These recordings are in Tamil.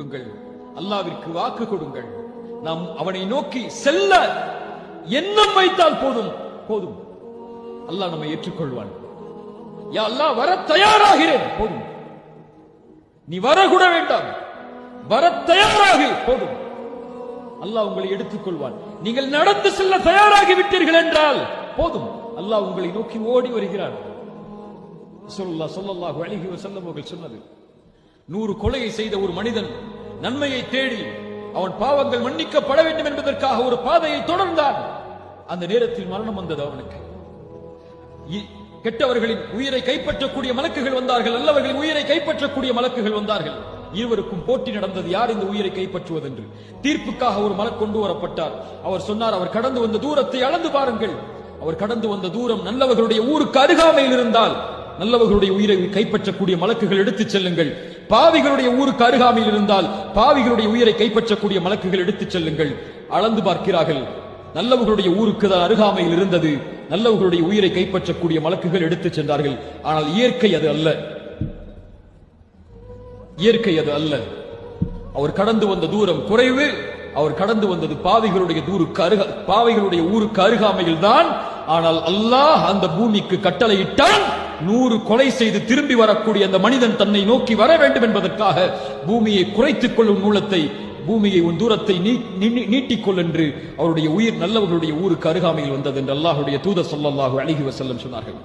கொடுங்கள், அல்லாவிற்கு வாக்கு கொடுங்கள். நாம் அவனை நோக்கி செல்ல எண்ணம் வைத்தால் போதும் போதும், அல்லாஹ் நம்மை ஏற்றுக்கொள்வான். யா அல்லாஹ், வர தயாராகிறேன், போதும். நீ வரக்கூட வேண்டாம், வர தயாராகி போதும், அல்லாஹ் உங்களை எடுத்துக்கொள்வான். நீங்கள் நடந்து செல்ல தயாராகி விட்டீர்கள் என்றால் போதும், அல்லாஹ் உங்களை நோக்கி ஓடி வருகிறான். ஸல்லல்லாஹு அலைஹி வஸல்லம் அவர்கள் சொன்னது, 100 கொலையை செய்த ஒரு மனிதன் நன்மையை தேடி அவன் பாவங்கள் மன்னிக்கப்பட வேண்டும் என்பதற்காக ஒரு பாதையை தொடர்ந்தான். அந்த நேரத்தில் மரணம் வந்தது அவனுக்கு. கெட்டவர்களின் உயிரை கைப்பற்றக்கூடிய மலக்குகள் வந்தார்கள், நல்லவர்களின் உயிரை கைப்பற்றக்கூடிய மலக்குகள் வந்தார்கள். இருவருக்கும் போட்டி நடந்தது, யார் இந்த உயிரை கைப்பற்றுவதென்று. தீர்ப்புக்காக ஒரு மலக்கு கொண்டு வரப்பட்டார். அவர் சொன்னார், அவர் கடந்து வந்த தூரத்தை அளந்து பாருங்கள். அவர் கடந்து வந்த தூரம் நல்லவர்களுடைய ஊருக்கு அருகாமையில் இருந்தால் நல்லவர்களுடைய உயிரை கைப்பற்றக்கூடிய மலக்குகள் எடுத்துச் செல்லுங்கள். பாவிகளுடைய ஊருக்கு அருகாமையில் இருந்தால் பாவிகளுடைய உயிரை கைப்பற்றக்கூடிய மலக்குகள் எடுத்துச் செல்லுங்கள். அளந்து பார்க்கிறார்கள், நல்லவர்களுடைய ஊருக்கு தான் அருகாமையில் இருந்தது. நல்லவர்களுடைய உயிரை கைப்பற்றக்கூடிய மலக்குகள் எடுத்துச் சென்றார்கள். ஆனால் இயற்கை அது அல்ல, இயற்கை அது அல்ல. அவர் கடந்து வந்த தூரம் குறைவு, அவர் கடந்து வந்தது பாவிகளுடைய ஊருக்கு அருகாமையில் தான். ஆனால் அல்லாஹ் அந்த பூமிக்கு கட்டளையிட்டான், 100 கொலை செய்து திரும்பி வரக்கூடிய அந்த மனிதன் தன்னை நோக்கி வர வேண்டும் என்பதற்காக பூமியை குறைத்துக் கொள்ளும் மூலத்தை, பூமியை உன் தூரத்தை நீட்டிக்கொள் என்று அவருடைய உயிர் நல்லவர்களுடைய ஊருக்கு அருகாமையில் வந்தது என்று அல்லாஹ்வுடைய தூதர் ஸல்லல்லாஹு அலைஹி வஸல்லம் சொன்னார்கள்.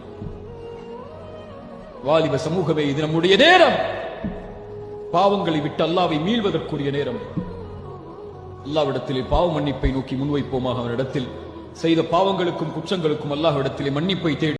வாலிப சமூகமே, இது நம்முடைய நேரம். பாவங்களை விட்டு அல்லாஹ்வை மீள்வதற்குரிய நேரம். அல்லாஹ்விடத்திலே பாவ மன்னிப்பை நோக்கி முன்வைப்போமாக. அவரிடத்தில் செய்த பாவங்களுக்கும் குற்றங்களுக்கும் அல்லாஹ்விடத்திலே மன்னிப்பை தேடி